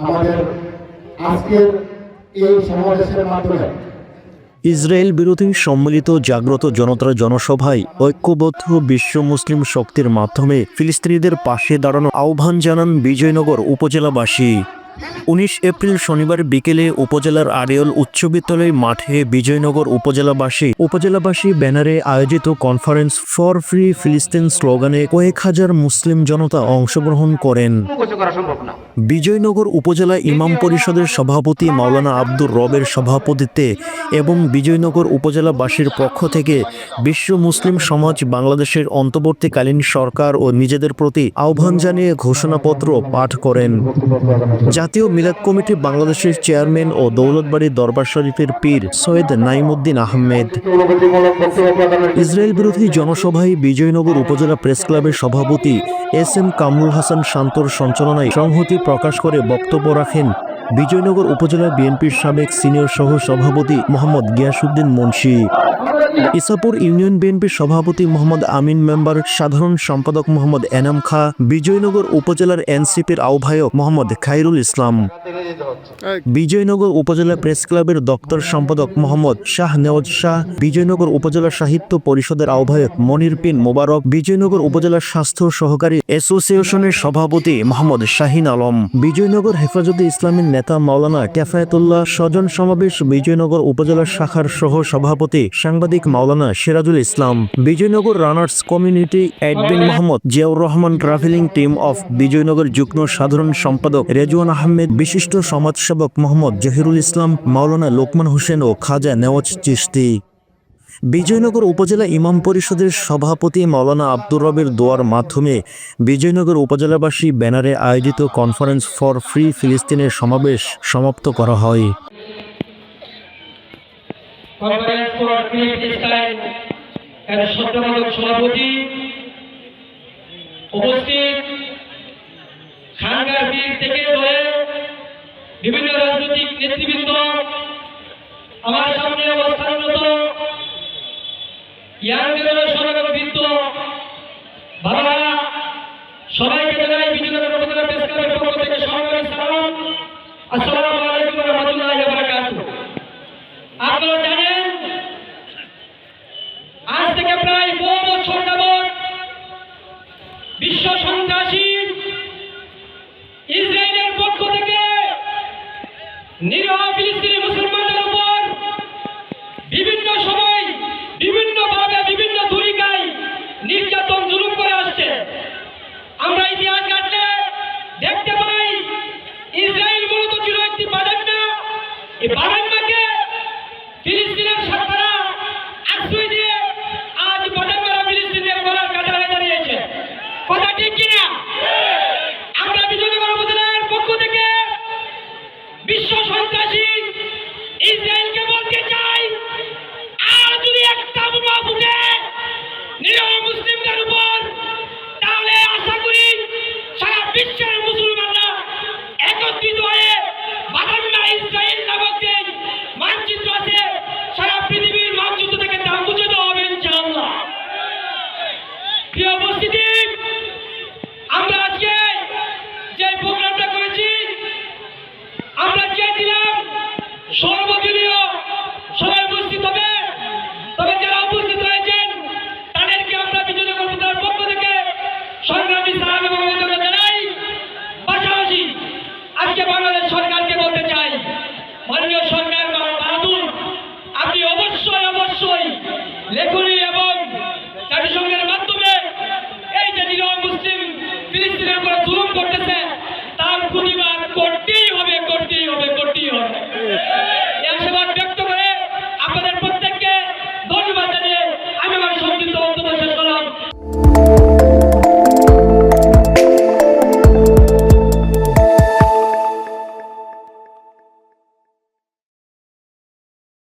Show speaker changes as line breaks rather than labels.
আমাদের আজকের এই সমাবেশের মাধ্যমে
ইসরায়েল বিরোধী সম্মিলিত জাগ্রত জনতার জনসভায় ঐক্যবদ্ধ বিশ্ব মুসলিম শক্তির মাধ্যমে ফিলিস্তিনিদের পাশে দাঁড়ানোর আহ্বান জানান বিজয়নগর উপজেলাবাসী। 19 এপ্রিল শনিবার বিকেলে উপজেলার আড়িয়ল উচ্চ বিদ্যালয় মাঠে বিজয়নগর উপজেলাবাসী ব্যানারে আয়োজিত কনফারেন্স ফর ফ্রি ফিলিস্তিন স্লোগানে কয়েক হাজার মুসলিম জনতা অংশগ্রহণ করেন। বিজয়নগর উপজেলা ইমাম পরিষদের সভাপতি মাওলানা আব্দুর রবের সভাপতিত্বে এবং বিজয়নগর উপজেলাবাসীর পক্ষ থেকে বিশ্ব মুসলিম সমাজ বাংলাদেশের অন্তর্বর্তীকালীন সরকার ও নিজেদের প্রতি আহ্বান জানিয়ে ঘোষণাপত্র পাঠ করেন। জাতীয় মিলাদ কমিটি বাংলাদেশের চেয়ারম্যান ও দৌলতবাড়ি দরবার শরীফের পীর সৈয়দ নাইমুদ্দিন আহমেদ ইসরায়েল বিরোধী জনসভায় বিজয়নগর উপজেলা প্রেস ক্লাবের সভাপতি এস.এম. কামরুল হাসান শান্তর সঞ্চালনায় সংহতি প্রকাশ করে বক্তব্য রাখেন বিজয়নগর উপজেলা বিএনপির সাবেক সিনিয়র সহ সভাপতি মোহাম্মদ গিয়াসউদ্দিন মুন্সী, ইসাপুর ইউনিয়ন বিএনপির সভাপতি মোহাম্মদ আমিন মেম্বার, সাধারণ সম্পাদক মোহাম্মদ এনাম খা, বিজয়নগর উপজেলার এনসিপির আহ্বায়ক মোহাম্মদ খায়রুল ইসলাম, বিজয়নগর উপজেলা প্রেস ক্লাবের দপ্তর সম্পাদক মোহাম্মদ শাহ নেওয়াজ শাহ, বিজয়নগর উপজেলা সাহিত্য পরিষদের আহ্বায়ক মনির বিন মোবারক, বিজয়নগর উপজেলা স্বাস্থ্য সহকারী অ্যাসোসিয়েশনের সভাপতি মোহাম্মদ শাহিন আলম, বিজয়নগর হেফাজতে ইসলামের নেতা মাওলানা কেফায়েতুল্লাহ, স্বজন সমাবেশ বিজয়নগর উপজেলা শাখার সহ সভাপতি সাংবাদিক মাওলানা Sirajul Islam, Bijoynagar runners community admin Mohammad Ziaur Rahman, travelling team of Bijoynagar যুগ্ম সাধারণ সম্পাদক রেজওয়ান আহমেদ, বিশিষ্ট সমাজসেবক মোহাম্মদ জহিরুল ইসলাম, মাওলানা লোকমান হোসেন ও খাজা নেওয়াজ চিশতি। বিজয়নগর উপজেলা ইমাম পরিষদের সভাপতি মাওলানা আব্দুর রবের দোয়ার মাধ্যমে বিজয়নগর উপজেলাবাসী ব্যানারে আয়োজিত কনফারেন্স ফর ফ্রি ফিলিস্তিনের সমাবেশ সমাপ্ত করা হয়।
কনফারেন্স ফর ফ্রি ফিলিস্তাইন এর সম্মানিত সভাপতি উপস্থিত, খানকার পীর থেকে ধরে বিভিন্ন রাজনৈতিক নেতৃবৃন্দ, আমার সামনে অবস্থানরত ইয়াং জেনারেশনের বৃদ্ধ বাবারা, সবাইকে জানাই বিজয়নগর উপজেলা প্রেস ক্লাবের পক্ষ থেকে সবাইকে সালাম। আসসালামু আলাইকুম ওয়া রাহমাতুল্লাহি ওয়া বারাকাতুহু। আপনারা জানেন আজ থেকে প্রায় 2 বছর যাবত বিশ্ব সন্ত্রাসী ইসরায়েলের পক্ষ থেকে নিরীহ ফিলিস্তিনি মুসলমানদের উপর বিভিন্ন সময় বিভিন্নভাবে বিভিন্ন তরিকায় নির্যাতন জুলুম করে আসছে। আমরা ইতিহাস ঘাটলে দেখতে পাই ইসরায়েল মূলত ছিল একটি বাদান্না। এই বাদান্নাকে ফিলিস্তিনের সরকার আশ্রয় দিয়ে আজ বাদান্নারা ফিলিস্তিনের গলার কাঁটায় দাঁড়িয়েছে। কথা ঠিক কিনা? আমরা বিজয়নগর উপজেলার পক্ষ থেকে বিশ্ব সন্ত্রাসী ইসরায়েলকে বলতে চাই, আর যদি একটা বোমা ফুটে নিরীহ মুসলিমদের উপর, তাহলে আশা করি সারা বিশ্বের মুসলমানরা একত্রিত হয়ে বাদান্না ইসরায়েল নামক যে মানচিত্র আছে সারা পৃথিবীর মানচিত্র থেকে তা মুছে দেওয়া হবে ইনশাআল্লাহ। প্রিয় উপস্থিতি, আমরা আজকে যে প্রোগ্রামটা করেছি, আমরা চেয়েছিলাম সর্বদলীয় সবাই উপস্থিত হবে, তবে যারা উপস্থিত হয়েছেন তাদেরকে আমরা বিজয়নগর উপজেলার পক্ষ থেকে সংগ্রামী সালাম এবং অভিনন্দন জানাই। পাশাপাশি আজকে বাংলাদেশ সরকার